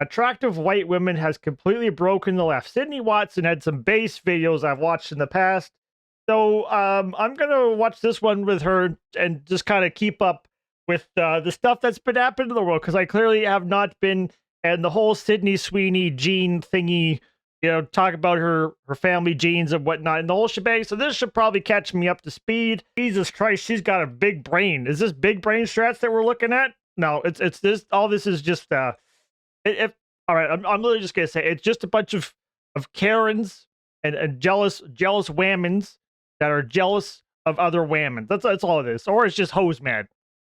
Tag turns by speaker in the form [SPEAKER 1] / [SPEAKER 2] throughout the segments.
[SPEAKER 1] Attractive white women has completely broken the left. Sydney Watson had some base videos I've watched in the past. So I'm going to watch this one with her and just kind of keep up with the stuff that's been happening in the world, because I clearly have not been. And the whole Sydney Sweeney gene thingy, talk about her family genes and whatnot and the whole shebang. So this should probably catch me up to speed. Jesus Christ, she's got a big brain. Is this big brain strats that we're looking at? No, it's this. All this is just all right, I'm literally just gonna say it's just a bunch of Karens and jealous whammons that are jealous of other whammons. That's all it is. Or it's just hose mad.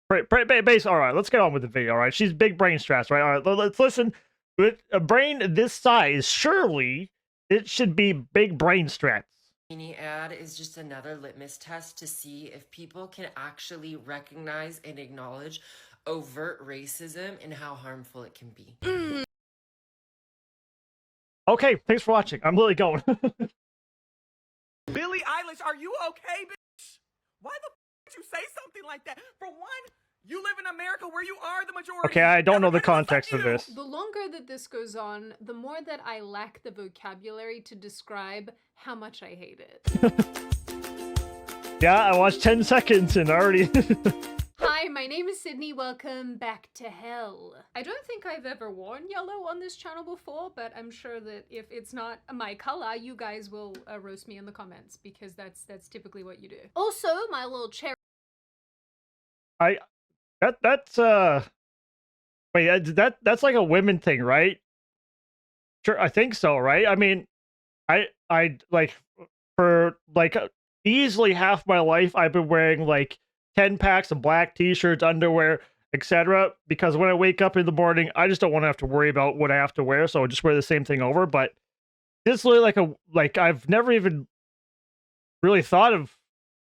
[SPEAKER 1] Base. All right, let's get on with the video. All right, she's big brain stress, right? All right, let's listen. With a brain this size, surely it should be big brain strats.
[SPEAKER 2] Sweeney ad is just another litmus test to see if people can actually recognize and acknowledge overt racism and how harmful it can be.
[SPEAKER 1] Okay, thanks for watching. I'm literally going.
[SPEAKER 3] Billie Eilish, are you okay, bitch? Why the f did you say something like that? For one, you live in America where you are the majority.
[SPEAKER 1] Okay, I don't know the context of this.
[SPEAKER 4] The longer that this goes on, the more that I lack the vocabulary to describe how much I hate it.
[SPEAKER 1] Yeah, I watched 10 seconds and already...
[SPEAKER 4] Hi, my name is Sydney. Welcome back to hell. I don't think I've ever worn yellow on this channel before, but I'm sure that if it's not my color, you guys will roast me in the comments, because that's typically what you do. Also, my little cherry...
[SPEAKER 1] That's like a women thing, right? Sure, I think so, right? I mean, I like, for like easily half my life I've been wearing like 10 packs of black t-shirts, underwear, etc. because when I wake up in the morning, I just don't want to have to worry about what I have to wear, so I just wear the same thing over. But this is really like I've never even really thought of,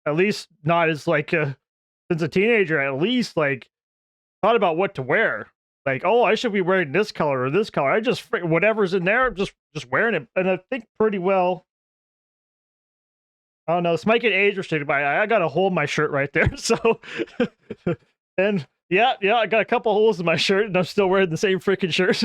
[SPEAKER 1] at least not as like since a teenager, at least like thought about what to wear. Like, oh, I should be wearing this color or this color. I just whatever's in there, just wearing it, and I think pretty well. Oh no, this might get age restricted, but I got a hole in my shirt right there. So, and yeah, I got a couple holes in my shirt, and I'm still wearing the same freaking shirt.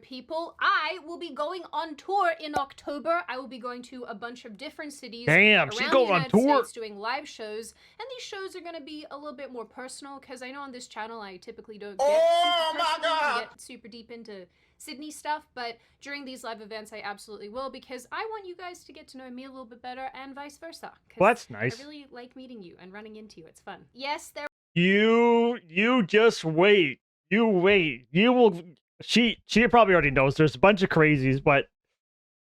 [SPEAKER 4] People, I will be going on tour in October. I will be going to a bunch of different cities.
[SPEAKER 1] Damn, she's going on tour.
[SPEAKER 4] States doing live shows, and these shows are going to be a little bit more personal, because I know on this channel I typically don't get super deep into Sydney stuff, but during these live events I absolutely will, because I want you guys to get to know me a little bit better, and vice versa.
[SPEAKER 1] Well, that's nice.
[SPEAKER 4] I really like meeting you and running into you. It's fun. Yes, there.
[SPEAKER 1] You just wait. You wait. You will. She probably already knows there's a bunch of crazies, but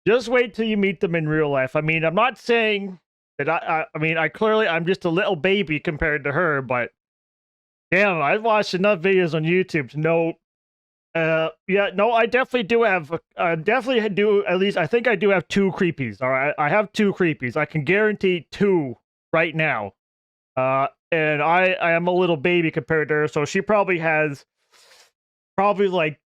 [SPEAKER 1] just wait till you meet them in real life. I mean, I'm not saying that I mean, I'm just a little baby compared to her, but damn, I've watched enough videos on YouTube to know. Yeah, no, I definitely do have, definitely do, at least I think I do have 2 creepies. All right, I have 2 creepies. I can guarantee 2 right now. And I am a little baby compared to her, so she probably has like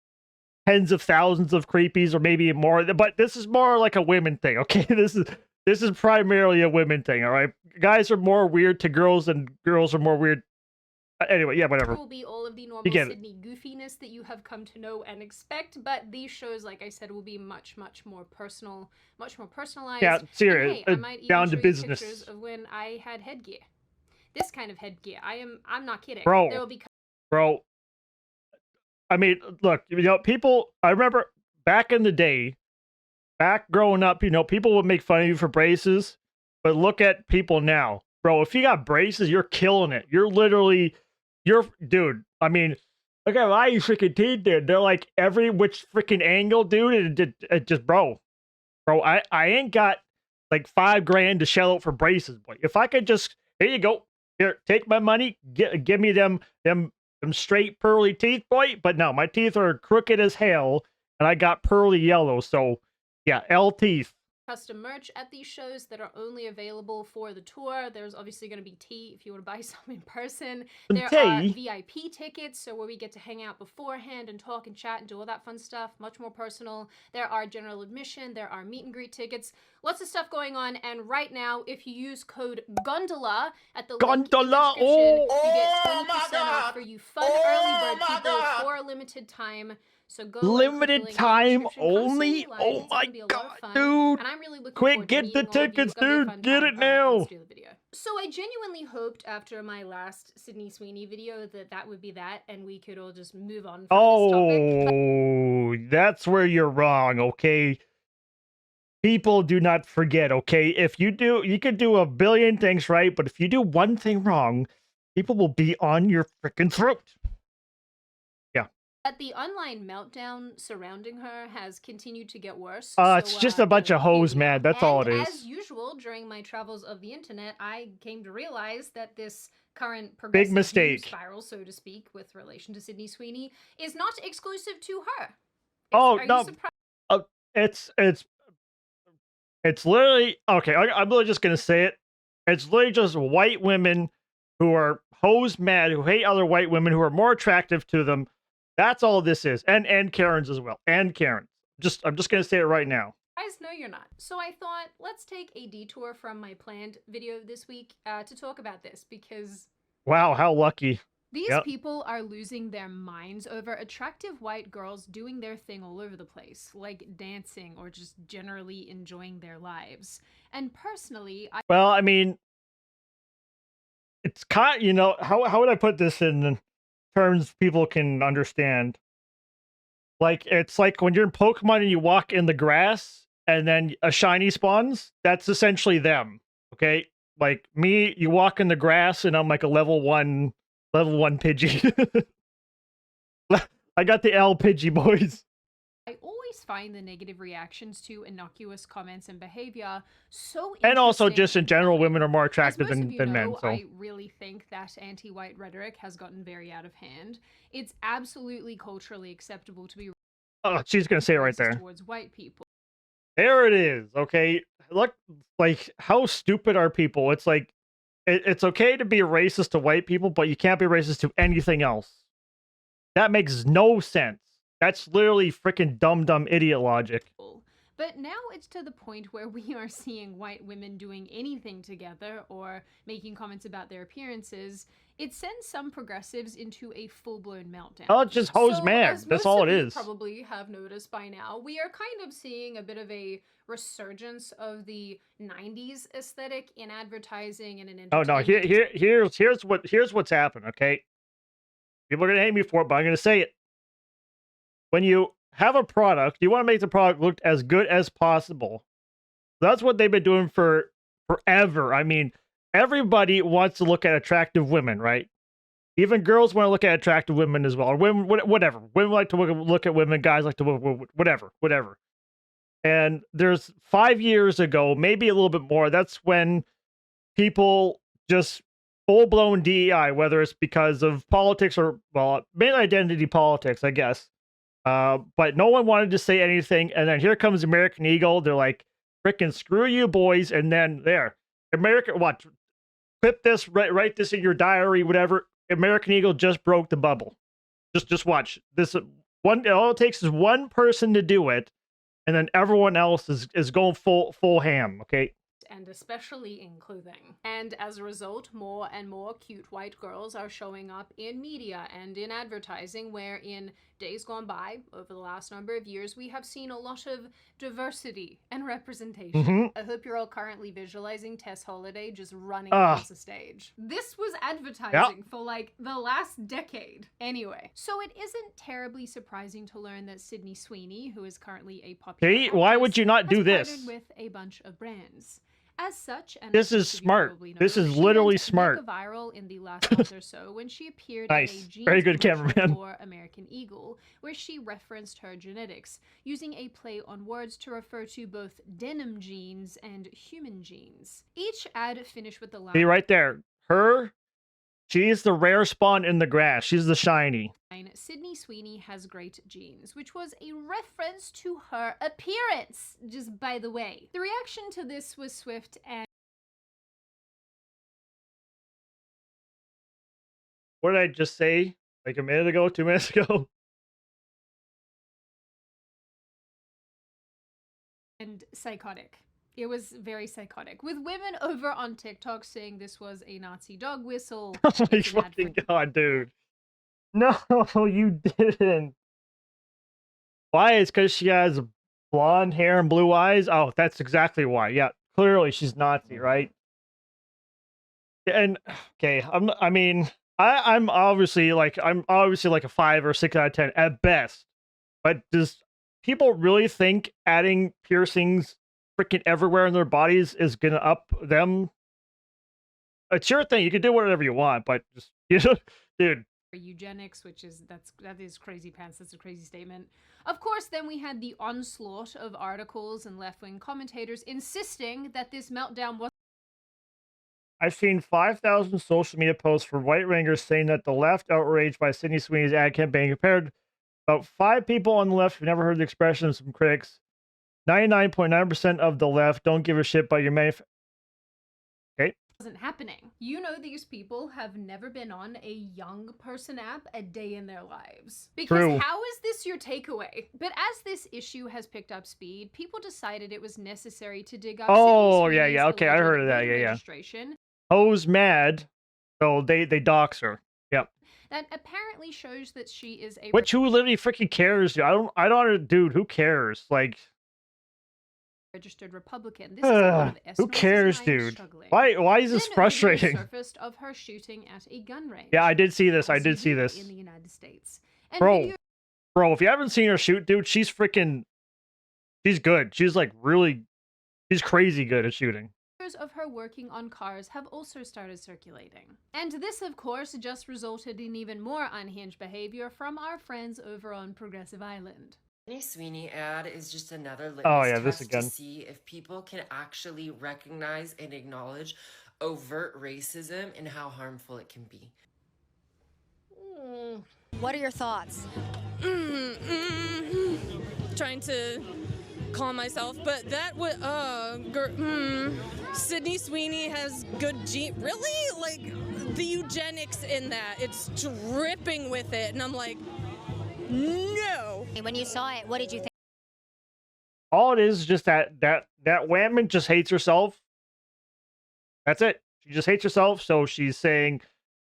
[SPEAKER 1] tens of thousands of creepies, or maybe more. But this is more like a women thing, okay? This is primarily a women thing, all right? Guys are more weird to girls, and girls are more weird. Anyway, yeah, whatever.
[SPEAKER 4] It will be all of the normal Sydney goofiness that you have come to know and expect, but these shows, like I said, will be much more personal, much more personalized.
[SPEAKER 1] Yeah, serious.
[SPEAKER 4] Hey, I might even
[SPEAKER 1] down
[SPEAKER 4] show
[SPEAKER 1] to business.
[SPEAKER 4] Pictures of when I had headgear. This kind of headgear. I'm not kidding.
[SPEAKER 1] Bro.
[SPEAKER 4] There will be.
[SPEAKER 1] Bro. I mean, look, people, I remember back in the day, back growing up, people would make fun of you for braces, but look at people now. Bro, if you got braces, you're killing it. Dude, I mean, look at my freaking teeth, dude. They're like every which freaking angle, dude. It just, bro, I ain't got like $5,000 to shell out for braces, boy. If I could just, here you go. Here, take my money, give me them straight pearly teeth, boy. But no, my teeth are crooked as hell, and I got pearly yellow. So yeah, L teeth.
[SPEAKER 4] Custom merch at these shows that are only available for the tour. There's obviously going to be tea if you want to buy some in person. There are VIP tickets, so where we get to hang out beforehand and talk and chat and do all that fun stuff, much more personal. There are general admission, there are meet and greet tickets, lots of stuff going on. And right now, if you use code Gondola at the link in the description, you get 20% off for you fun early bird people for a limited time. So go
[SPEAKER 1] limited time only. Oh my god, dude!
[SPEAKER 4] And I'm really looking
[SPEAKER 1] Quick, get the tickets, dude! Get it now!
[SPEAKER 4] Let's do the video. So I genuinely hoped after my last Sydney Sweeney video that would be that, and we could all just move on from this topic.
[SPEAKER 1] Oh, that's where you're wrong. Okay. People do not forget, okay? If you do, you could do a billion things right, but if you do one thing wrong, people will be on your freaking throat. Yeah.
[SPEAKER 4] But the online meltdown surrounding her has continued to get worse.
[SPEAKER 1] It's just a bunch of hoes, man. That's all it is.
[SPEAKER 4] As usual, during my travels of the internet, I came to realize that this current progressive
[SPEAKER 1] big mistake
[SPEAKER 4] spiral, so to speak, with relation to Sydney Sweeney, is not exclusive to her.
[SPEAKER 1] It's literally okay. I'm literally just gonna say it. It's literally just white women who are hoes mad, who hate other white women who are more attractive to them. That's all this is, and Karens as well, and Karens. I'm just gonna say it right now.
[SPEAKER 4] Guys, no, you're not. So I thought let's take a detour from my planned video this week to talk about this because
[SPEAKER 1] wow, how lucky.
[SPEAKER 4] These people are losing their minds over attractive white girls doing their thing all over the place, like dancing or just generally enjoying their lives. And personally,
[SPEAKER 1] well, I mean, it's kind of, you know, how would I put this in terms people can understand? Like, it's like when you're in Pokemon and you walk in the grass and then a shiny spawns, that's essentially them, okay? Like me, you walk in the grass and I'm like a level 1 Pidgey. I got the L Pidgey, boys.
[SPEAKER 4] I always find the negative reactions to innocuous comments and behavior so
[SPEAKER 1] and also just in general, women are more attractive than men. So
[SPEAKER 4] I really think that anti-white rhetoric has gotten very out of hand. It's absolutely culturally acceptable to be
[SPEAKER 1] she's gonna say it right there
[SPEAKER 4] towards white people.
[SPEAKER 1] There it is. Okay, look, like how stupid are people? It's like it's okay to be racist to white people, but you can't be racist to anything else. That makes no sense. That's literally freaking dumb idiot logic.
[SPEAKER 4] But now it's to the point where we are seeing white women doing anything together or making comments about their appearances. It sends some progressives into a full-blown meltdown.
[SPEAKER 1] Oh, it's just hoes mad. That's all it is.
[SPEAKER 4] Probably have noticed by now, we are kind of seeing a bit of a resurgence of the 90s aesthetic in advertising and in entertainment.
[SPEAKER 1] Oh no, here's what's happened, okay? People are gonna hate me for it, but I'm gonna say it. When you have a product, you want to make the product look as good as possible. That's what they've been doing for forever. I mean, everybody wants to look at attractive women, right? Even girls want to look at attractive women as well. Or women, whatever. Women like to look at women. Guys like to look, whatever. And there's 5 years ago, maybe a little bit more, that's when people just full-blown DEI, whether it's because of politics or, well, mainly identity politics, I guess. But no one wanted to say anything, and then here comes American Eagle. They're like, frickin' screw you, boys, and then there. What? Clip this, write this in your diary, whatever. American Eagle just broke the bubble. Just watch. This one, all it takes is one person to do it, and then everyone else is going full ham, okay?
[SPEAKER 4] And especially in clothing. And as a result, more and more cute white girls are showing up in media and in advertising, where in days gone by, over the last number of years, we have seen a lot of diversity and representation. I hope you're all currently visualizing Tess Holliday just running across the stage. This was advertising for like the last decade. Anyway, so it isn't terribly surprising to learn that Sydney Sweeney, who is currently a popular actress,
[SPEAKER 1] why would you not do this?
[SPEAKER 4] Has partnered with a bunch of brands. As such, and
[SPEAKER 1] this is smart. This is literally smart.
[SPEAKER 4] Viral in the last month or so when she appeared in a jeans
[SPEAKER 1] very good cameraman
[SPEAKER 4] for American Eagle, where she referenced her genetics, using a play on words to refer to both denim jeans and human jeans. Each ad finished with the line.
[SPEAKER 1] See right there, she's the rare spawn in the grass. She's the shiny.
[SPEAKER 4] Sydney Sweeney has great genes, which was a reference to her appearance, just by the way. The reaction to this was swift and...
[SPEAKER 1] What did I just say? Like a minute ago, 2 minutes ago?
[SPEAKER 4] And psychotic. It was very psychotic, with women over on TikTok saying this was a Nazi dog whistle.
[SPEAKER 1] Oh my fucking god, dude. No, you didn't. Why? It's because she has blonde hair and blue eyes? Oh, that's exactly why. Yeah, clearly she's Nazi, right? And okay, I'm obviously like a 5 or 6 out of 10 at best. But does people really think adding piercings freaking everywhere in their bodies is gonna up them? It's your thing. You can do whatever you want, but just dude.
[SPEAKER 4] Eugenics, which is that is crazy pants. That's a crazy statement. Of course, then we had the onslaught of articles and left-wing commentators insisting that this meltdown was.
[SPEAKER 1] I've seen 5,000 social media posts from right-wingers saying that the left outraged by Sydney Sweeney's ad campaign compared about 5 people on the left who never heard the expression of some critics. 99.9% of the left don't give a shit about your Okay.
[SPEAKER 4] Wasn't happening. You know, these people have never been on a young person app a day in their lives. Because
[SPEAKER 1] True.
[SPEAKER 4] How is this your takeaway? But as this issue has picked up speed, people decided it was necessary to dig up.
[SPEAKER 1] Oh, yeah. Okay, I heard of that. Yeah.
[SPEAKER 4] Registration.
[SPEAKER 1] Ho's mad, so they dox her. Yep.
[SPEAKER 4] That apparently shows that she is a.
[SPEAKER 1] Which who literally freaking cares? I don't. Dude, who cares? Like.
[SPEAKER 4] Registered Republican. This is a lot of
[SPEAKER 1] who cares, dude? Why is this frustrating?
[SPEAKER 4] Surfaced of her shooting at a gun range.
[SPEAKER 1] Yeah, I did see this. I did see this.
[SPEAKER 4] In the United States. And
[SPEAKER 1] bro, if you haven't seen her shoot, dude, she's freaking. She's good. She's like really. She's crazy good at shooting.
[SPEAKER 4] Of her working on cars have also started circulating. And this, of course, just resulted in even more unhinged behavior from our friends over on Progressive Island.
[SPEAKER 2] Sydney Sweeney ad is just another litmus test to see if people can actually recognize and acknowledge overt racism and how harmful it can be.
[SPEAKER 5] What are your thoughts?
[SPEAKER 6] Trying to calm myself, but that would Sydney Sweeney has good really, like, the eugenics in that, it's dripping with it, and I'm like, no.
[SPEAKER 5] When you saw it, what did you think?
[SPEAKER 1] All it is just that woman just hates herself. That's it. She just hates herself, so she's saying,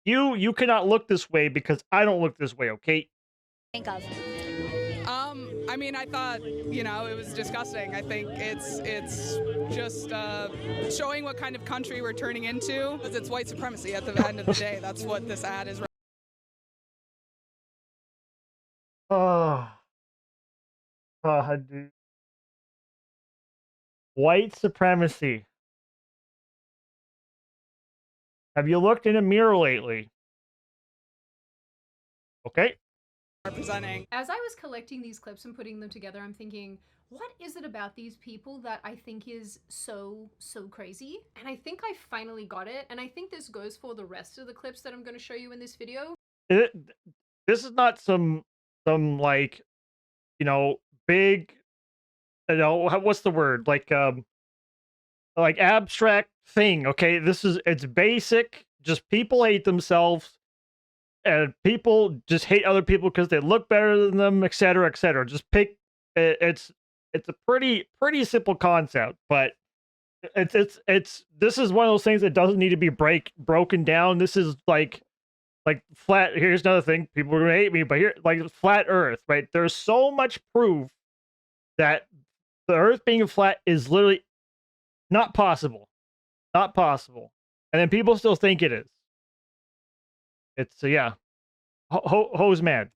[SPEAKER 1] you cannot look this way because I don't look this way, okay?
[SPEAKER 5] Think of.
[SPEAKER 7] I mean, I thought, it was disgusting. I think it's just showing what kind of country we're turning into. Because it's white supremacy at the end of the day. That's what this ad is.
[SPEAKER 1] Dude. White supremacy. Have you looked in a mirror lately? Okay.
[SPEAKER 7] Representing.
[SPEAKER 4] As I was collecting these clips and putting them together, I'm thinking, what is it about these people that I think is so crazy? And I think I finally got it. And I think this goes for the rest of the clips that I'm going to show you in this video.
[SPEAKER 1] This is not some like, big, what's the word? Like abstract thing. Okay. It's basic. Just people hate themselves. And people just hate other people because they look better than them, etc., etc. Just pick. It's a pretty simple concept, but it's this is one of those things that doesn't need to be broken down. This is like flat. Here's another thing. People are gonna hate me, but here, like, flat Earth, right? There's so much proof that the Earth being flat is literally not possible, and then people still think it is. It's yeah. Ho's mad.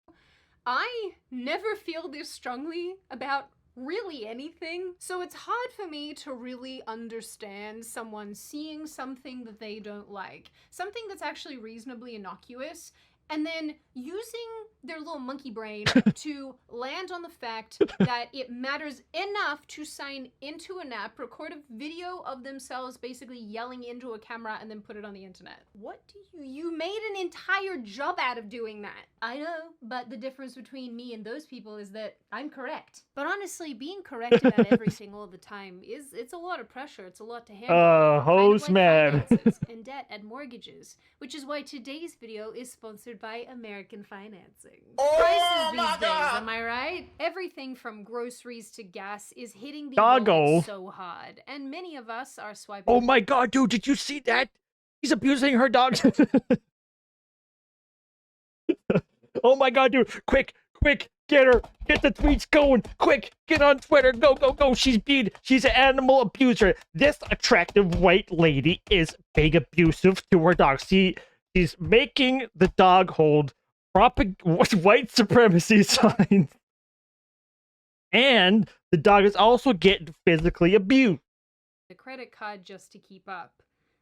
[SPEAKER 4] I never feel this strongly about really anything, so it's hard for me to really understand someone seeing something that they don't like, something that's actually reasonably innocuous, and then using their little monkey brain to land on the fact that it matters enough to sign into an app, record a video of themselves basically yelling into a camera, and then put it on the internet. What do you made an entire job out of doing that. I know, but the difference between me and those people is that I'm correct. But honestly, being corrected at every single of the time it's a lot of pressure. It's a lot to handle.
[SPEAKER 1] Ho's mad.
[SPEAKER 4] And debt and mortgages, which is why today's video is sponsored by American Financing. Prices these days, am I right? Everything from groceries to gas is hitting the wallet so hard, and many of us are swiping.
[SPEAKER 1] Oh my god, dude, did you see that? He's abusing her dogs. Oh my god, dude, quick, Quick, get her. Get the tweets going. Quick, get on Twitter. Go, go, go. She's an animal abuser. This attractive white lady is being abusive to her dog. She's making the dog hold white supremacy signs. And the dog is also getting physically abused.
[SPEAKER 4] The credit card just to keep up.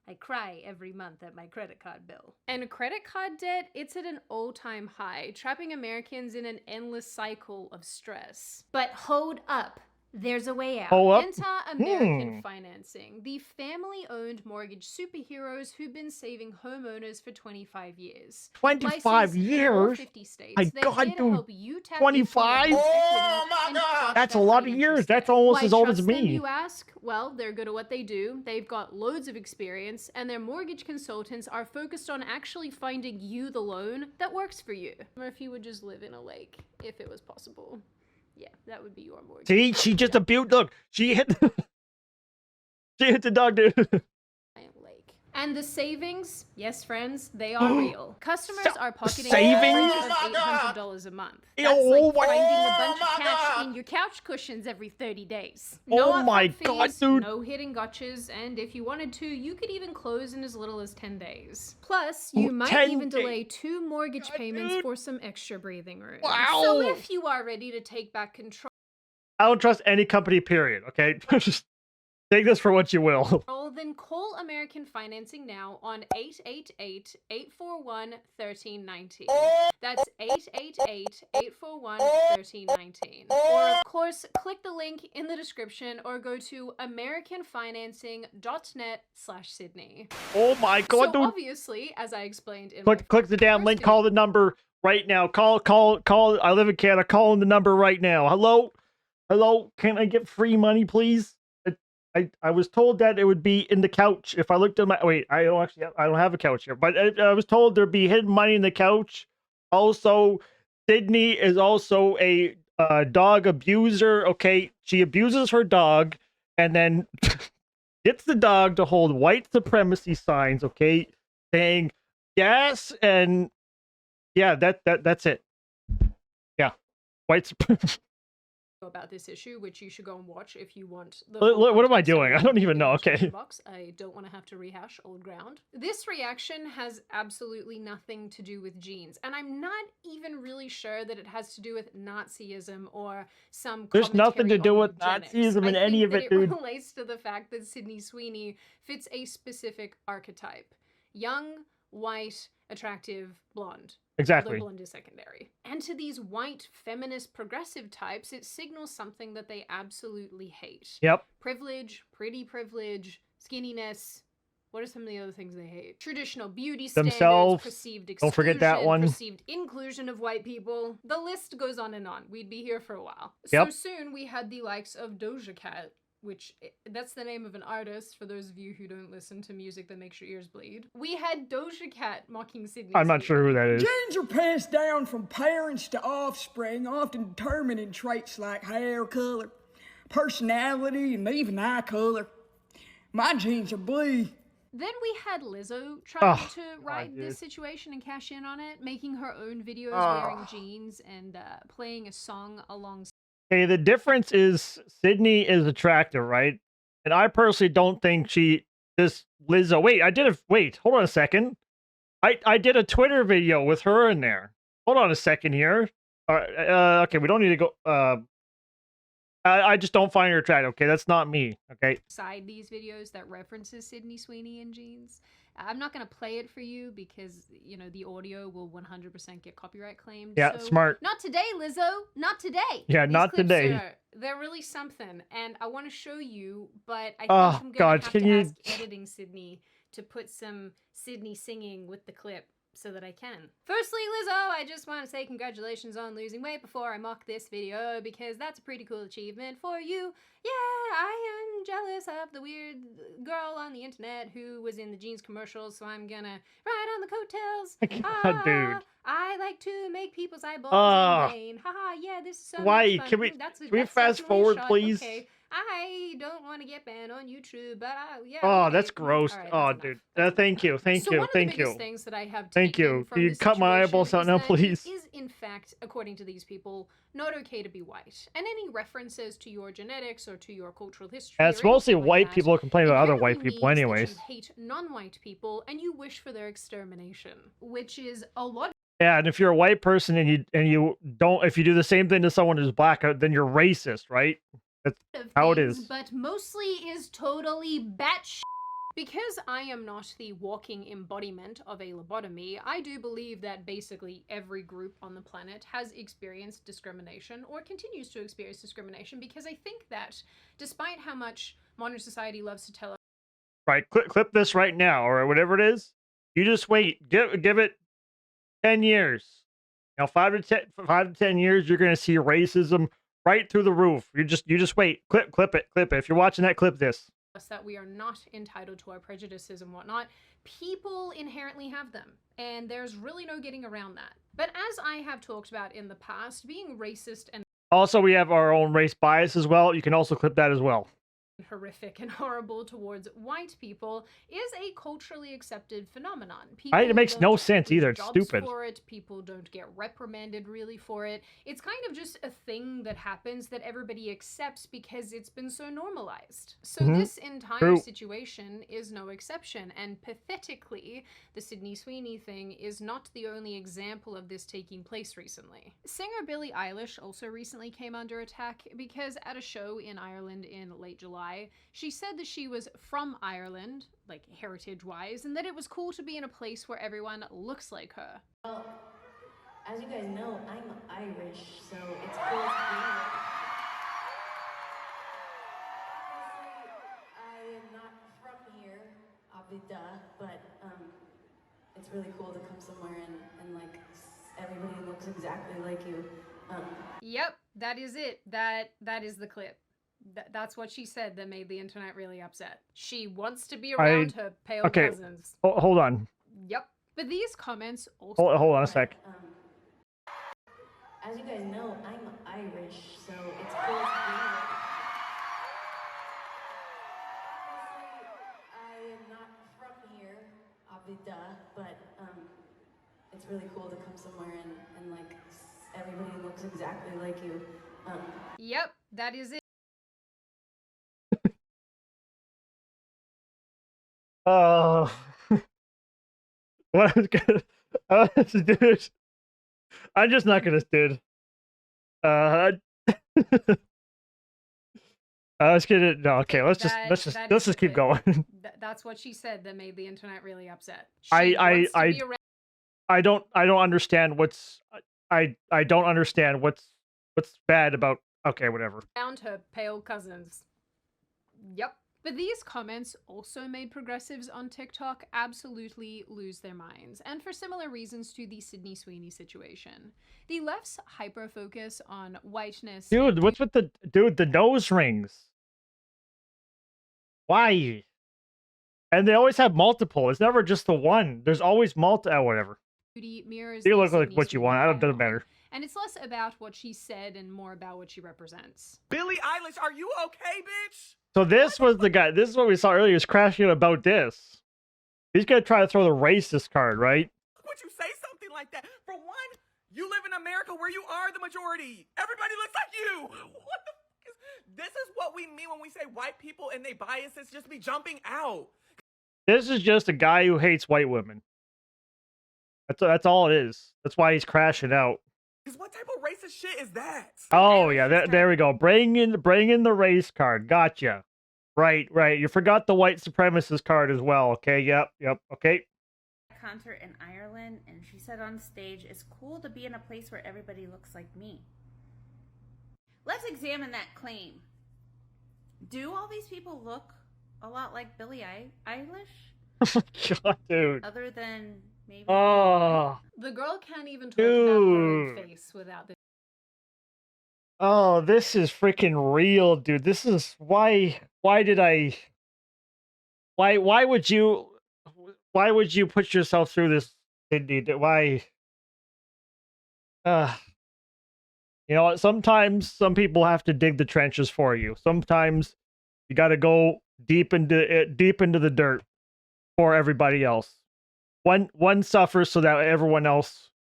[SPEAKER 4] I cry every month at my credit card bill. And credit card debt, it's at an all-time high, trapping Americans in an endless cycle of stress. But hold up. There's a way out.
[SPEAKER 1] Hold up.
[SPEAKER 4] Enter American Financing, the family-owned mortgage superheroes who've been saving homeowners for 25 years.
[SPEAKER 1] 25 years?
[SPEAKER 4] 50 states.
[SPEAKER 1] My
[SPEAKER 4] They're
[SPEAKER 1] God,
[SPEAKER 4] here to
[SPEAKER 1] dude.
[SPEAKER 4] help you tap
[SPEAKER 1] 25?
[SPEAKER 4] into
[SPEAKER 3] Oh my
[SPEAKER 4] and
[SPEAKER 3] God.
[SPEAKER 4] crush
[SPEAKER 1] That's a
[SPEAKER 4] that
[SPEAKER 1] lot
[SPEAKER 4] high
[SPEAKER 1] of years.
[SPEAKER 4] interest
[SPEAKER 1] That's
[SPEAKER 4] debt.
[SPEAKER 1] almost
[SPEAKER 4] Why
[SPEAKER 1] as old as
[SPEAKER 4] trust them,
[SPEAKER 1] me.
[SPEAKER 4] you ask? Well, they're good at what they do. They've got loads of experience, and their mortgage consultants are focused on actually finding you the loan that works for you. Or if you would just live in a lake, if it was possible. Yeah, that would be your mortgage.
[SPEAKER 1] See, she just abused. Look, she hit the dog, dude.
[SPEAKER 4] Lake. And the savings, yes, friends, they are real. Customers are pocketing
[SPEAKER 1] savings?
[SPEAKER 4] upwards of $800 a month.
[SPEAKER 1] Ew,
[SPEAKER 4] That's like
[SPEAKER 1] what-
[SPEAKER 4] finding a bunch of
[SPEAKER 3] Oh my
[SPEAKER 4] cash
[SPEAKER 3] God.
[SPEAKER 4] in your couch cushions every 30 days.
[SPEAKER 1] Oh
[SPEAKER 4] No
[SPEAKER 1] my
[SPEAKER 4] upfront
[SPEAKER 1] God,
[SPEAKER 4] fees,
[SPEAKER 1] dude.
[SPEAKER 4] no hidden gotchas, and if you wanted to, you could even close in as little as 10 days. Plus, you might
[SPEAKER 1] 10
[SPEAKER 4] even
[SPEAKER 1] days.
[SPEAKER 4] delay 2 mortgage payments
[SPEAKER 1] dude.
[SPEAKER 4] for some extra breathing room.
[SPEAKER 1] Wow.
[SPEAKER 4] So if you are ready to take back control
[SPEAKER 1] I don't trust any company, period. Okay, just take this for what you will.
[SPEAKER 4] then call American Financing now on 888-841-1319. That's 888-841-1319. Or, of course, click the link in the description or go to americanfinancing.net/Sydney.
[SPEAKER 1] Oh my God,
[SPEAKER 4] So
[SPEAKER 1] dude!
[SPEAKER 4] obviously, as I explained in my
[SPEAKER 1] Click the damn
[SPEAKER 4] first
[SPEAKER 1] link.
[SPEAKER 4] video-
[SPEAKER 1] Call the number right now. Call. I live in Canada. Call in the number right now. Hello. Can I get free money, please? I was told that it would be in the couch. If I looked at my I don't have a couch here, but I was told there'd be hidden money in the couch. Also, Sydney is also a dog abuser. Okay, she abuses her dog and then gets the dog to hold white supremacy signs. Okay, saying yes and yeah, that's it. Yeah, white supremacy.
[SPEAKER 4] about this issue, which you should go and watch if you want the
[SPEAKER 1] What am I
[SPEAKER 4] context
[SPEAKER 1] doing?
[SPEAKER 4] of
[SPEAKER 1] I don't even know.
[SPEAKER 4] the
[SPEAKER 1] Okay.
[SPEAKER 4] description box. I don't want to have to rehash old ground. This reaction has absolutely nothing to do with genes, and I'm not even really sure that it has to do with Nazism or some
[SPEAKER 1] There's nothing to
[SPEAKER 4] commentary
[SPEAKER 1] do
[SPEAKER 4] on
[SPEAKER 1] with
[SPEAKER 4] eugenics.
[SPEAKER 1] Nazism in
[SPEAKER 4] I
[SPEAKER 1] any
[SPEAKER 4] think
[SPEAKER 1] of
[SPEAKER 4] that
[SPEAKER 1] it, dude.
[SPEAKER 4] relates to the fact that Sydney Sweeney fits a specific archetype. Young, white, attractive, blonde.
[SPEAKER 1] Exactly.
[SPEAKER 4] Although blonde is secondary. And to these white, feminist, progressive types, it signals something that they absolutely hate.
[SPEAKER 1] Yep.
[SPEAKER 4] Privilege, pretty privilege, skinniness. What are some of the other things they hate? Traditional beauty
[SPEAKER 1] Themselves.
[SPEAKER 4] standards, perceived exclusion,
[SPEAKER 1] Don't forget that one.
[SPEAKER 4] perceived inclusion of white people. The list goes on and on. We'd be here for a while.
[SPEAKER 1] Yep.
[SPEAKER 4] So soon we had the likes of Doja Cat, which that's the name of an artist for those of you who don't listen to music that makes your ears bleed. We had Doja Cat mocking Sydney.
[SPEAKER 1] I'm not sure who that is.
[SPEAKER 8] Genes are passed down from parents to offspring, often determining traits like hair color, personality, and even eye color. My genes are blue.
[SPEAKER 4] Then we had Lizzo trying
[SPEAKER 1] Oh,
[SPEAKER 4] to ride
[SPEAKER 1] dude.
[SPEAKER 4] this situation and cash in on it, making her own videos wearing jeans and playing a song alongside.
[SPEAKER 1] Okay, the difference is Sydney is attractive, right? And I personally don't think this Lizzo. Wait, hold on a second. I did a Twitter video with her in there. Hold on a second here. Okay, we don't need to go. I just don't find her attractive. Okay, that's not me. Okay.
[SPEAKER 4] Side these videos that references Sydney Sweeney in jeans. I'm not going to play it for you because, you know, the audio will 100% get copyright claimed.
[SPEAKER 1] Yeah,
[SPEAKER 4] so
[SPEAKER 1] smart.
[SPEAKER 4] Not today, Lizzo. Not today.
[SPEAKER 1] Yeah,
[SPEAKER 4] These
[SPEAKER 1] not
[SPEAKER 4] clips
[SPEAKER 1] today.
[SPEAKER 4] they're really something, and I want to show you, but I think
[SPEAKER 1] Oh,
[SPEAKER 4] I'm going
[SPEAKER 1] God,
[SPEAKER 4] to have
[SPEAKER 1] can
[SPEAKER 4] to
[SPEAKER 1] you-
[SPEAKER 4] ask editing Sydney to put some Sydney singing with the clip so that I can. Firstly, Lizzo, I just want to say congratulations on losing weight before I mock this video because that's a pretty cool achievement for you. Yeah, I am jealous of the weird girl on the internet who was in the jeans commercials, so I'm gonna ride on the coattails.
[SPEAKER 1] God, dude.
[SPEAKER 4] I like to make people's eyeballs
[SPEAKER 1] Ah.
[SPEAKER 4] insane. Haha, yeah, this is so
[SPEAKER 1] Why?
[SPEAKER 4] much fun.
[SPEAKER 1] Can we-
[SPEAKER 4] That's
[SPEAKER 1] can we
[SPEAKER 4] that's
[SPEAKER 1] fast
[SPEAKER 4] definitely a
[SPEAKER 1] forward,
[SPEAKER 4] shot.
[SPEAKER 1] please?
[SPEAKER 4] Okay. I don't want to get banned on YouTube, but yeah.
[SPEAKER 1] Oh,
[SPEAKER 4] okay.
[SPEAKER 1] that's gross.
[SPEAKER 4] All right,
[SPEAKER 1] Oh,
[SPEAKER 4] that's
[SPEAKER 1] dude.
[SPEAKER 4] enough.
[SPEAKER 1] Thank you. Thank
[SPEAKER 4] So
[SPEAKER 1] you.
[SPEAKER 4] one of the
[SPEAKER 1] Thank
[SPEAKER 4] biggest
[SPEAKER 1] you.
[SPEAKER 4] things that I have
[SPEAKER 1] Thank
[SPEAKER 4] taken
[SPEAKER 1] you.
[SPEAKER 4] from
[SPEAKER 1] Can you
[SPEAKER 4] this
[SPEAKER 1] cut my eyeballs
[SPEAKER 4] situation
[SPEAKER 1] out
[SPEAKER 4] is
[SPEAKER 1] now,
[SPEAKER 4] that
[SPEAKER 1] please?
[SPEAKER 4] it is, in fact, according to these people, not okay to be white. And any references to your genetics or to your cultural history
[SPEAKER 1] And
[SPEAKER 4] or
[SPEAKER 1] it's mostly
[SPEAKER 4] anything like
[SPEAKER 1] white
[SPEAKER 4] that
[SPEAKER 1] people who complain about other white
[SPEAKER 4] inherently
[SPEAKER 1] people
[SPEAKER 4] means that
[SPEAKER 1] anyways.
[SPEAKER 4] you hate non-white people and you wish for their extermination, which is a lot
[SPEAKER 1] Yeah, and if you're a white person and you don't, if you do the same thing to someone who's black, then you're racist, right? That's
[SPEAKER 4] of
[SPEAKER 1] how it
[SPEAKER 4] things,
[SPEAKER 1] is.
[SPEAKER 4] but mostly is totally batshit. Because I am not the walking embodiment of a lobotomy, I do believe that basically every group on the planet has experienced discrimination or continues to experience discrimination, because I think that despite how much modern society loves to tell us,
[SPEAKER 1] Right, clip this right now, or whatever it is. You just wait. Give it 10 years. Now, 5 to 10 years, you're gonna see racism right through the roof. You just wait. Clip it. If you're watching that, clip this.
[SPEAKER 4] that we are not entitled to our prejudices and whatnot, people inherently have them, and there's really no getting around that. But as I have talked about in the past, being racist and
[SPEAKER 1] Also, we have our own race bias as well. You can also clip that as well.
[SPEAKER 4] horrific and horrible towards white people is a culturally accepted phenomenon. People
[SPEAKER 1] Right? It makes
[SPEAKER 4] don't
[SPEAKER 1] no sense
[SPEAKER 4] lose
[SPEAKER 1] either. It's
[SPEAKER 4] jobs
[SPEAKER 1] stupid.
[SPEAKER 4] for it. People don't get reprimanded really for it. It's kind of just a thing that happens that everybody accepts because it's been so normalized. So this entire
[SPEAKER 1] True.
[SPEAKER 4] situation is no exception, and pathetically, the Sydney Sweeney thing is not the only example of this taking place recently. Singer Billie Eilish also recently came under attack because at a show in Ireland in late July, she said that she was from Ireland, like heritage-wise, and that it was cool to be in a place where everyone looks like her.
[SPEAKER 9] Well, as you guys know, I'm Irish, so it's cool to be here. Obviously, I am not from here, obviously, but it's really cool to come somewhere and like everybody looks exactly like you.
[SPEAKER 4] Yep, that is it. That is the clip. That's what she said that made the internet really upset. She wants to be around her pale cousins.
[SPEAKER 1] Hold on.
[SPEAKER 4] Yep. But these comments also...
[SPEAKER 1] Hold on a sec.
[SPEAKER 9] As you guys know, I'm Irish, so it's cool to be here. Obviously, I am not from here, obviously, but it's really cool to come somewhere and like everybody looks exactly like you.
[SPEAKER 4] Yep, that is it.
[SPEAKER 1] Oh, what I was gonna, dude. I'm just not gonna, dude. I was gonna. No, okay. Let's just keep going.
[SPEAKER 4] That's what she said that made the internet really upset.
[SPEAKER 1] I don't understand what's. I don't understand what's bad about. Okay, whatever.
[SPEAKER 4] Around her pale cousins. Yep. But these comments also made progressives on TikTok absolutely lose their minds, and for similar reasons to the Sydney Sweeney situation. The left's hyper-focus on whiteness...
[SPEAKER 1] Dude, what's with the nose rings? Why? And they always have multiple. It's never just the one. There's always whatever.
[SPEAKER 4] Mirrors
[SPEAKER 1] you look like what you want. It doesn't matter.
[SPEAKER 4] And it's less about what she said and more about what she represents.
[SPEAKER 3] Billie Eilish, are you okay, bitch?
[SPEAKER 1] So this was the guy. This is what we saw earlier. He was crashing about this. He's gonna try to throw the racist card, right?
[SPEAKER 3] Would you say something like that? For one, you live in America where you are the majority. Everybody looks like you. What the fuck is... This is what we mean when we say white people and they biases just be jumping out.
[SPEAKER 1] This is just a guy who hates white women. That's all it is. That's why he's crashing out.
[SPEAKER 3] Because what type of racist shit is that?
[SPEAKER 1] Oh yeah, there we go. Bring in the race card. Gotcha. Right. You forgot the white supremacist card as well. Okay. Yep. Okay.
[SPEAKER 10] Concert in Ireland, and she said on stage, "It's cool to be in a place where everybody looks like me." Let's examine that claim. Do all these people look a lot like Billie Eilish?
[SPEAKER 1] God, dude.
[SPEAKER 10] Other than maybe...
[SPEAKER 1] Oh.
[SPEAKER 4] The girl can't even talk about her own face without this.
[SPEAKER 1] Oh, this is freaking real, dude. This is why would you put yourself through this, Sydney? Why? You know, sometimes some people have to dig the trenches for you. Sometimes you got to go deep into the dirt for everybody else. One suffers so that everyone else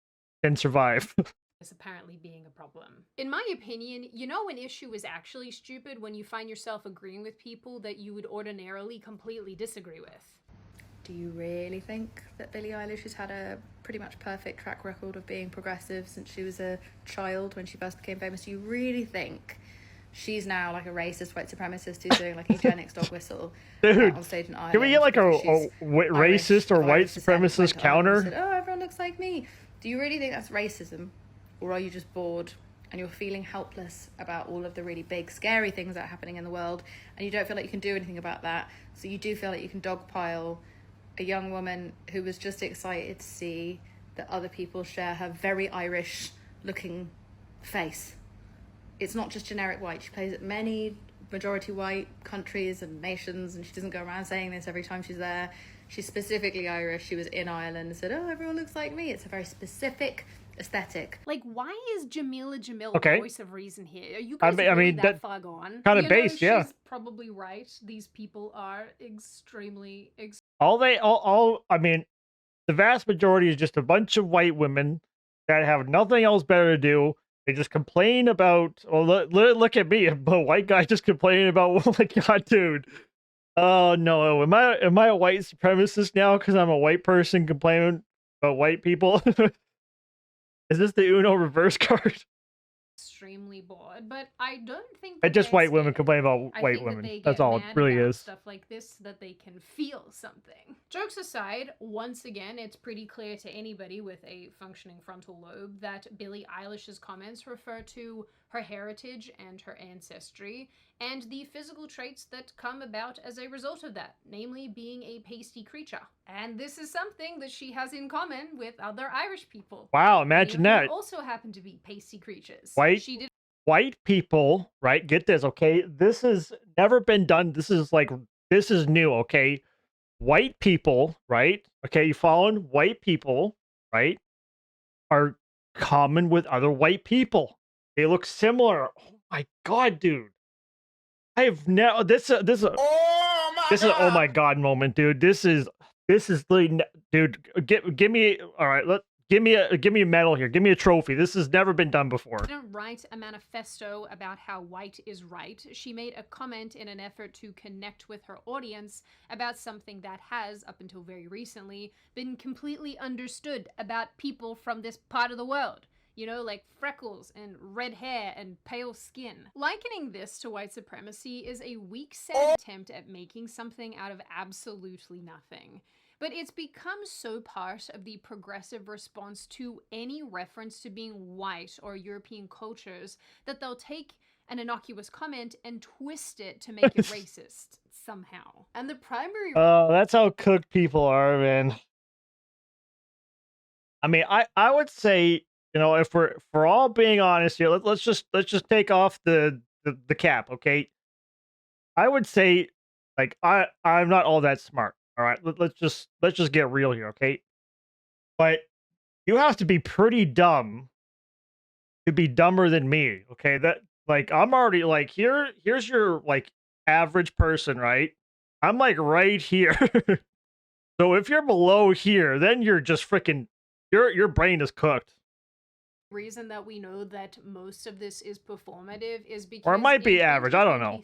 [SPEAKER 1] can survive.
[SPEAKER 4] Is apparently being a problem. In my opinion, you know an issue is actually stupid when you find yourself agreeing with people that you would ordinarily completely disagree with.
[SPEAKER 11] Do you really think that Billie Eilish has had a pretty much perfect track record of being progressive since she was a child when she first became famous? Do you really think she's now like a racist white supremacist who's doing like eugenics dog whistle on stage in Ireland?
[SPEAKER 1] Can we get like a racist or white supremacist counter?
[SPEAKER 11] Said, oh, everyone looks like me. Do you really think that's racism? Or are you just bored and you're feeling helpless about all of the really big, scary things that are happening in the world, and you don't feel like you can do anything about that? So you do feel like you can dogpile a young woman who was just excited to see that other people share her very Irish-looking face. It's not just generic white. She plays at many majority white countries and nations, and she doesn't go around saying this every time she's there. She's specifically Irish. She was in Ireland and said, oh, everyone looks like me. It's a very specific aesthetic.
[SPEAKER 4] Like, why is Jamila Jamil
[SPEAKER 1] Okay.
[SPEAKER 4] the voice of reason here? Are you guys really that far gone?
[SPEAKER 1] Kind of based, yeah.
[SPEAKER 4] She's probably right. These people are extremely
[SPEAKER 1] I mean, the vast majority is just a bunch of white women that have nothing else better to do. They just complain about, well, look at me, a white guy just complaining about, oh my God, dude. Oh no, am I a white supremacist now because I'm a white person complaining about white people? Is this the Uno reverse card?
[SPEAKER 4] extremely bored, but I don't think
[SPEAKER 1] And just white women complain about white women. That's all it really is.
[SPEAKER 4] Stuff like this, that they can feel something. Jokes aside, once again, it's pretty clear to anybody with a functioning frontal lobe that Billie Eilish's comments refer to her heritage and her ancestry, and the physical traits that come about as a result of that, namely being a pasty creature. And this is something that she has in common with other Irish people.
[SPEAKER 1] Wow, imagine that.
[SPEAKER 4] Also happen to be pasty creatures.
[SPEAKER 1] White people, right? Get this, okay? This has never been done. This is new, okay? White people, right? Okay, you following? White people, right? Are common with other white people. They look similar. Oh my God, dude. I have never. This is an oh my God moment, dude. This is the dude. Give me all right. Give me a medal here. Give me a trophy. This has never been done before.
[SPEAKER 4] She didn't write a manifesto about how white is right. She made a comment in an effort to connect with her audience about something that has, up until very recently, been completely understood about people from this part of the world. You know, like freckles and red hair and pale skin. Likening this to white supremacy is a weak sad attempt at making something out of absolutely nothing. But it's become so part of the progressive response to any reference to being white or European cultures that they'll take an innocuous comment and twist it to make it racist somehow. And the primary—
[SPEAKER 1] Oh, that's how cooked people are, man. I mean, I would say, you know, if we're all being honest here, let's just take off the cap, okay? I would say, like, I'm not all that smart. All right, let's just get real here, okay? But you have to be pretty dumb to be dumber than me, okay? That, like, I'm already like, here's your like average person, right? I'm like right here. So if you're below here, then you're just freaking your brain is cooked.
[SPEAKER 4] Reason that we know that most of this is performative is because,
[SPEAKER 1] or it might be average. I don't know.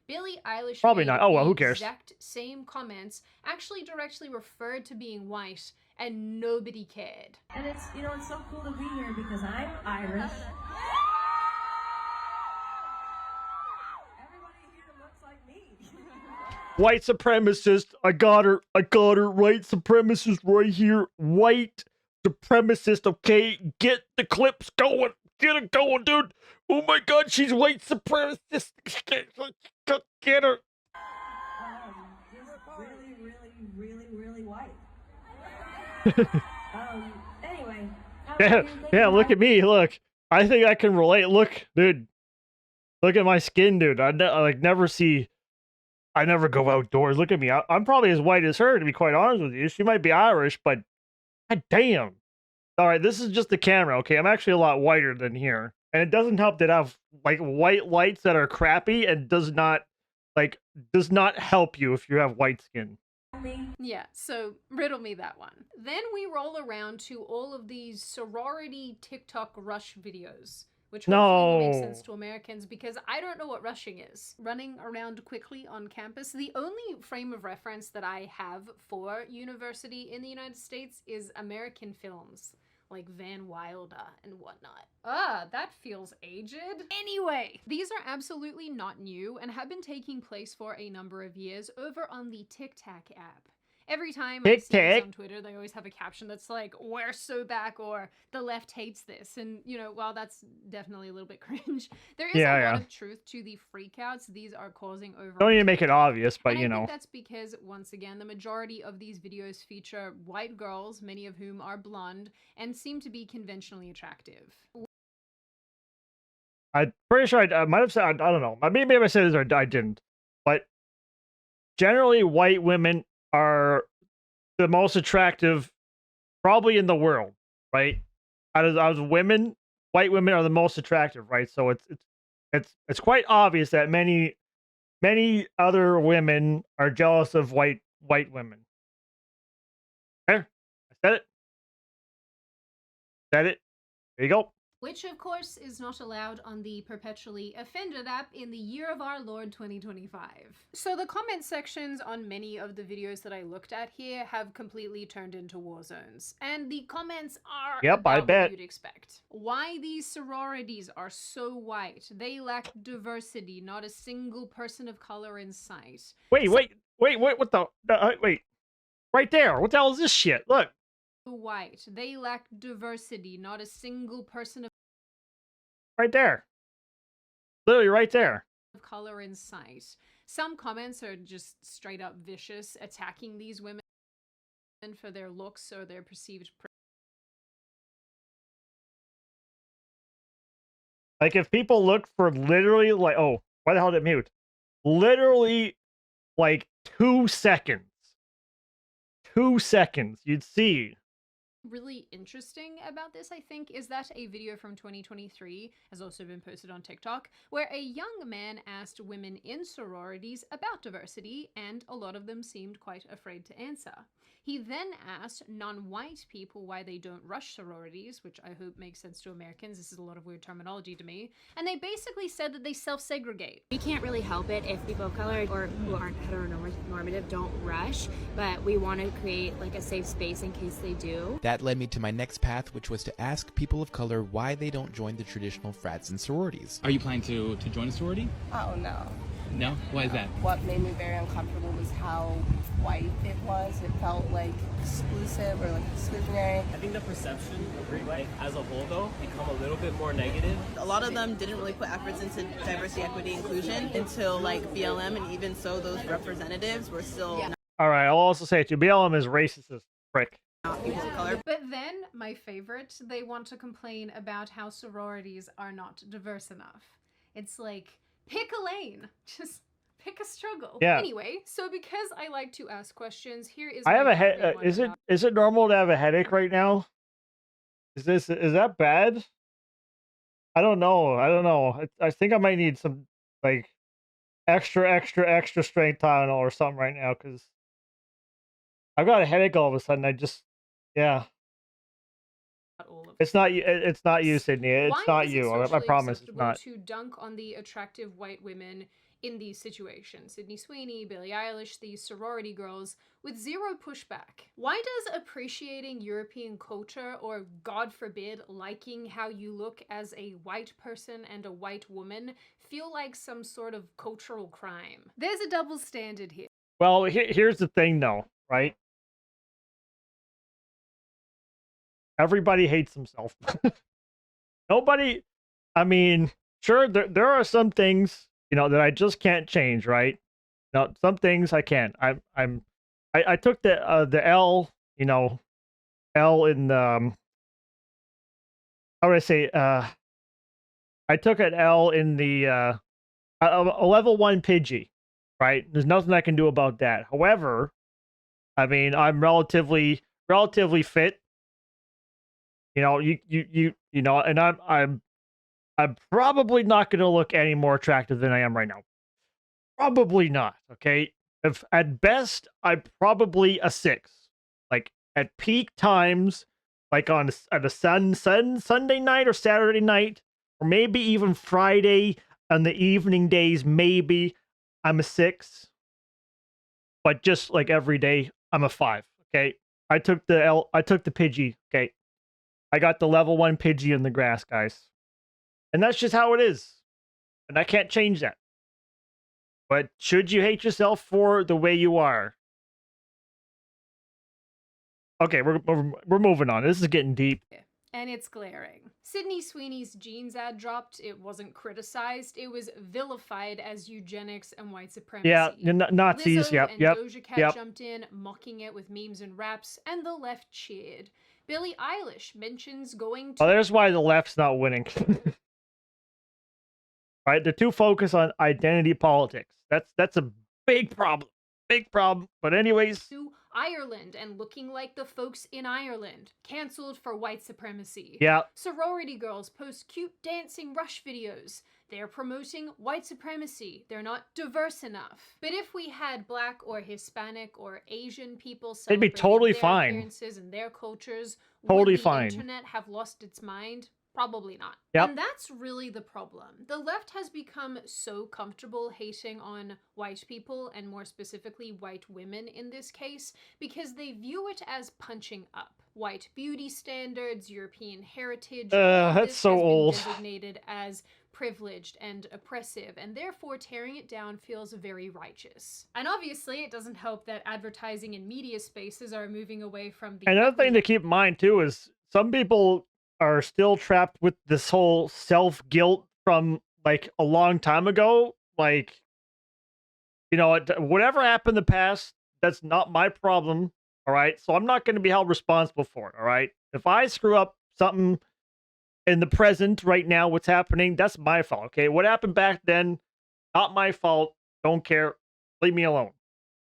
[SPEAKER 4] Billie Eilish
[SPEAKER 1] probably not. Oh well, who cares?
[SPEAKER 4] Exact same comments actually directly referred to being white, and nobody cared.
[SPEAKER 9] And it's, you know, it's so cool to be here because I'm Irish. Everybody here looks like me.
[SPEAKER 1] White supremacist. I got her. White supremacist right here. White supremacist. Okay, get the clips going. Get it going, dude. Oh my God, she's white supremacist. Get her.
[SPEAKER 9] Just really white. Anyway.
[SPEAKER 1] Yeah, look at me. Look. I think I can relate. Look, dude. Look at my skin, dude. I never go outdoors. Look at me. I'm probably as white as her, to be quite honest with you. She might be Irish, but God damn. All right, this is just the camera, okay? I'm actually a lot whiter than here. And it doesn't help that I have like white lights that are crappy and does not help you if you have white skin.
[SPEAKER 4] Yeah, so riddle me that one. Then we roll around to all of these sorority TikTok rush videos, which hopefully will make sense to Americans because I don't know what rushing is. Running around quickly on campus. The only frame of reference that I have for university in the United States is American films, like Van Wilder and whatnot. That feels aged. Anyway, these are absolutely not new and have been taking place for a number of years over on the TikTok app. Every time I see this on Twitter, they always have a caption that's like, "We're so back," or "The left hates this." And, you know, while that's definitely a little bit cringe, there is a lot of truth to the freakouts these are causing over.
[SPEAKER 1] Don't even make it obvious, but you know.
[SPEAKER 4] I think that's because, once again, the majority of these videos feature white girls, many of whom are blonde, and seem to be conventionally attractive.
[SPEAKER 1] I'm pretty sure I might have said, I don't know. Maybe I said this or I didn't. But generally, white women are the most attractive probably in the world, right? Out of women, white women are the most attractive, right? So it's quite obvious that many other women are jealous of white women. There, I said it. There you go.
[SPEAKER 4] Which, of course, is not allowed on the Perpetually Offended app in the year of our Lord 2025. So the comment sections on many of the videos that I looked at here have completely turned into war zones. And the comments are about what you'd expect. Why these sororities are so white. They lack diversity, not a single person of color in sight.
[SPEAKER 1] Wait, what the... wait. Right there. What the hell is this shit? Look.
[SPEAKER 4] White. They lack diversity, not a single person of
[SPEAKER 1] right there. Literally right there.
[SPEAKER 4] Color in sight. Some comments are just straight up vicious, attacking these women for their looks or their perceived
[SPEAKER 1] like if people look for literally like, oh, why the hell did it mute? Literally like 2 seconds. 2 seconds, you'd see.
[SPEAKER 4] Really interesting about this, I think, is that a video from 2023 has also been posted on TikTok, where a young man asked women in sororities about diversity, and a lot of them seemed quite afraid to answer. He then asked non-white people why they don't rush sororities, which I hope makes sense to Americans. This is a lot of weird terminology to me. And they basically said that they self-segregate.
[SPEAKER 12] We can't really help it if people of color or who aren't heteronormative don't rush, but we want to create like a safe space in case they do.
[SPEAKER 13] That led me to my next path, which was to ask people of color why they don't join the traditional frats and sororities.
[SPEAKER 14] Are you planning to join a sorority?
[SPEAKER 15] Oh, no.
[SPEAKER 14] No? Why is that?
[SPEAKER 15] What made me very uncomfortable was how white it was. It felt like exclusive or like exclusionary.
[SPEAKER 16] I think the perception of Greek life as a whole, though, become a little bit more negative.
[SPEAKER 17] A lot of them didn't really put efforts into diversity, equity, inclusion until like BLM, and even so, those representatives were still.
[SPEAKER 1] Yeah. All right, I'll also say too, BLM is racist as frick.
[SPEAKER 4] But then, my favorite, they want to complain about how sororities are not diverse enough. It's like, pick a lane. Just pick a struggle.
[SPEAKER 1] Yeah.
[SPEAKER 4] Anyway, so because I like to ask questions, here is.
[SPEAKER 1] I have a head. Is it normal to have a headache right now? Is that bad? I don't know. I think I might need some like extra strength Tylenol or something right now because I've got a headache all of a sudden. Yeah. It's not you, Sydney. It's not you. I promise it's not.
[SPEAKER 4] To dunk on the attractive white women in these situations. Sydney Sweeney, Billie Eilish, these sorority girls, with zero pushback. Why does appreciating European culture, or God forbid, liking how you look as a white person and a white woman, feel like some sort of cultural crime? There's a double standard here.
[SPEAKER 1] Well, here's the thing though, right? Everybody hates himself. Nobody, I mean, sure, there are some things, you know, that I just can't change, right? No, some things I can't. I took the L, you know, L in how would I say? I took an L in the a level 1 Pidgey, right? There's nothing I can do about that. However, I mean, I'm relatively fit. You know, you know, and I'm I'm probably not going to look any more attractive than I am right now. Probably not, okay? If at best, I'm probably a 6. Like, at peak times, like at a Sunday night or Saturday night, or maybe even Friday on the evening days, maybe I'm a 6. But just like every day, I'm a 5, okay? I took the Pidgey, okay? I got the level 1 Pidgey in the grass, guys. And that's just how it is. And I can't change that. But should you hate yourself for the way you are? Okay, we're moving on. This is getting deep.
[SPEAKER 4] And it's glaring. Sydney Sweeney's jeans ad dropped. It wasn't criticized. It was vilified as eugenics and white supremacy.
[SPEAKER 1] Yeah, Nazis.
[SPEAKER 4] Lizzo and
[SPEAKER 1] Yep.
[SPEAKER 4] Doja Cat jumped in, mocking it with memes and raps, and the left cheered. Billie Eilish mentions going to...
[SPEAKER 1] Oh, there's why the left's not winning. Right? They're too focused on identity politics. That's a big problem. Big problem. But anyways...
[SPEAKER 4] to Ireland and looking like the folks in Ireland. Cancelled for white supremacy.
[SPEAKER 1] Yeah.
[SPEAKER 4] Sorority girls post cute dancing rush videos. They're promoting white supremacy. They're not diverse enough. But if we had Black or Hispanic or Asian people
[SPEAKER 1] they'd be totally
[SPEAKER 4] their
[SPEAKER 1] fine.
[SPEAKER 4] appearances and their cultures,
[SPEAKER 1] totally
[SPEAKER 4] would the
[SPEAKER 1] fine.
[SPEAKER 4] internet have lost its mind? Probably not.
[SPEAKER 1] Yep.
[SPEAKER 4] And that's really the problem. The left has become so comfortable hating on white people, and more specifically white women in this case, because they view it as punching up. White beauty standards, European heritage,
[SPEAKER 1] that's so old.
[SPEAKER 4] Designated as privileged and oppressive, and therefore tearing it down feels very righteous. And obviously it doesn't help that advertising and media spaces are moving away from the...
[SPEAKER 1] Another thing to keep in mind too is some people are still trapped with this whole self-guilt from like a long time ago. Like, you know, whatever happened in the past, that's not my problem. All right. So I'm not going to be held responsible for it. All right. If I screw up something in the present right now, what's happening, that's my fault. Okay. What happened back then, not my fault. Don't care. Leave me alone.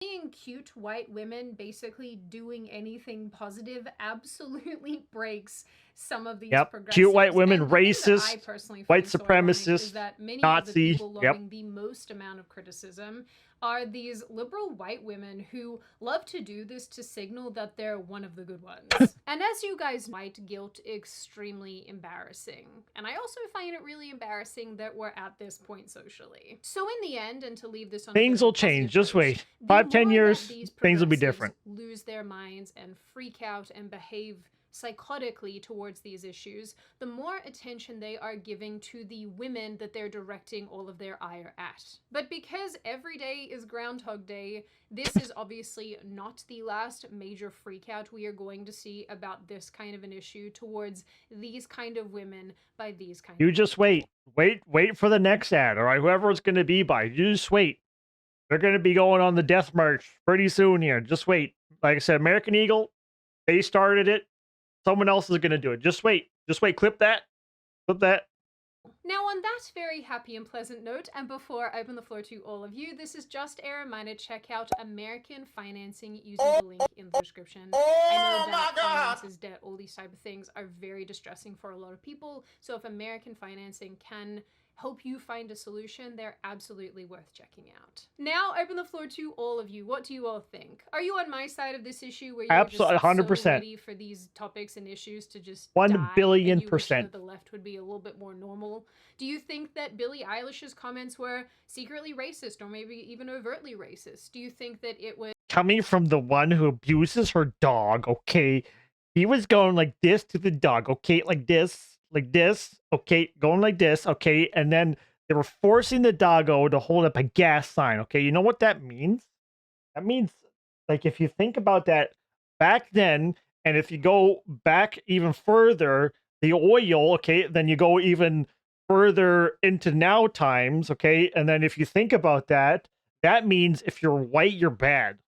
[SPEAKER 4] Seeing cute white women basically doing anything positive absolutely breaks some of these progressives.
[SPEAKER 1] Cute white women,
[SPEAKER 4] and the thing that I
[SPEAKER 1] racist,
[SPEAKER 4] personally
[SPEAKER 1] white
[SPEAKER 4] find so ironic
[SPEAKER 1] supremacists,
[SPEAKER 4] is that many
[SPEAKER 1] Nazi.
[SPEAKER 4] of the people loving the most amount of criticism are these liberal white women who love to do this to signal that they're one of the good ones. And as you guys know, white guilt extremely embarrassing. And I also find it really embarrassing that we're at this point socially. So in the end, and to leave this on
[SPEAKER 1] things will change. Just wait. 5-10 years, things will be different.
[SPEAKER 4] Lose their minds and freak out and behave psychotically towards these issues, the more attention they are giving to the women that they're directing all of their ire at. But because every day is Groundhog Day, this is obviously not the last major freakout we are going to see about this kind of an issue towards these kind of women by these kind of
[SPEAKER 1] You just wait. Wait for the next ad, all right? Whoever it's going to be by, you just wait. They're going to be going on the death march pretty soon here. Just wait. Like I said, American Eagle, they started it. Someone else is going to do it. Just wait. Just wait. Clip that. Clip that.
[SPEAKER 4] Now, on that very happy and pleasant note, and before I open the floor to all of you, this is just a reminder, check out American Financing using the link in the description. I know that finances, debt, all these type of things are very distressing for a lot of people, so if American Financing can help you find a solution, they're absolutely worth checking out. Now, I open the floor to all of you. What do you all think? Are you on my side of this issue where you're
[SPEAKER 1] absolutely
[SPEAKER 4] just
[SPEAKER 1] 100%.
[SPEAKER 4] so ready for these topics and issues to just
[SPEAKER 1] 1,000,000,000%.
[SPEAKER 4] and you wish that the left would be a little bit more normal? Do you think that Billie Eilish's comments were secretly racist or maybe even overtly racist? Do you think that it was
[SPEAKER 1] coming from the one who abuses her dog, okay? He was going like this to the dog, okay? Like this, okay? Going like this, okay? And then they were forcing the doggo to hold up a gas sign, okay? You know what that means? That means, like, if you think about that back then, and if you go back even further, the oil, okay? Then you go even further into now times, okay? And then if you think about that, that means if you're white, you're bad.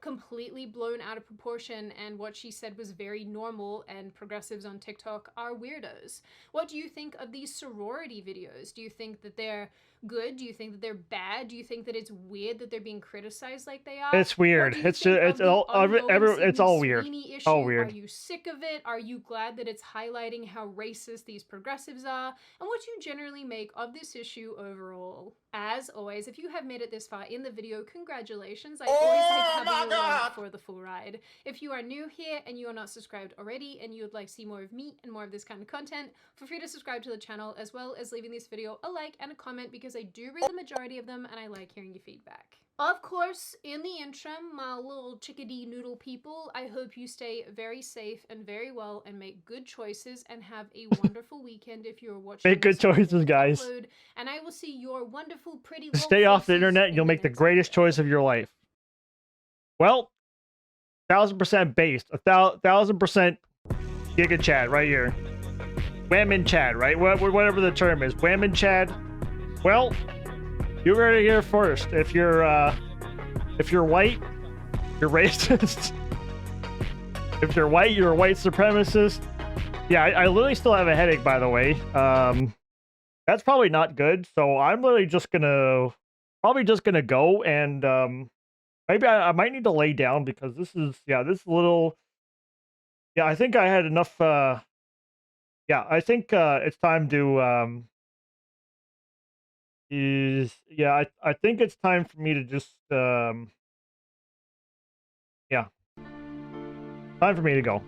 [SPEAKER 4] completely blown out of proportion, and what she said was very normal, and progressives on TikTok are weirdos. What do you think of these sorority videos? Do you think that they're good? Do you think that they're bad? Do you think that it's weird that they're being criticized like they are?
[SPEAKER 1] It's weird. It's all weird.
[SPEAKER 4] Issue?
[SPEAKER 1] All weird.
[SPEAKER 4] Are you sick of it? Are you glad that it's highlighting how racist these progressives are? And what do you generally make of this issue overall? As always, if you have made it this far in the video, congratulations. I always like having you along for the full ride. If you are new here and you are not subscribed already and you would like to see more of me and more of this kind of content, feel free to subscribe to the channel, as well as leaving this video a like and a comment, because I do read the majority of them and I like hearing your feedback. Of course, in the interim, my little chickadee noodle people, I hope you stay very safe and very well and make good choices and have a wonderful weekend if you're watching.
[SPEAKER 1] Make good choices, guys.
[SPEAKER 4] Upload, and I will see your wonderful, pretty
[SPEAKER 1] Stay off the internet and you'll make the greatest choice of your life. Well, 1000% based. 1000% Giga Chad right here. Whammon Chad, right? Whatever the term is. Whammon Chad. Well, you heard it here first. If you're white, you're racist. If you're white, you're a white supremacist. Yeah, I literally still have a headache, by the way. That's probably not good. So I'm literally just gonna go, and maybe I might need to lay down, because this is a little. Yeah, I think I had enough. Yeah, I think it's time to I think it's time for me to just yeah, time for me to go.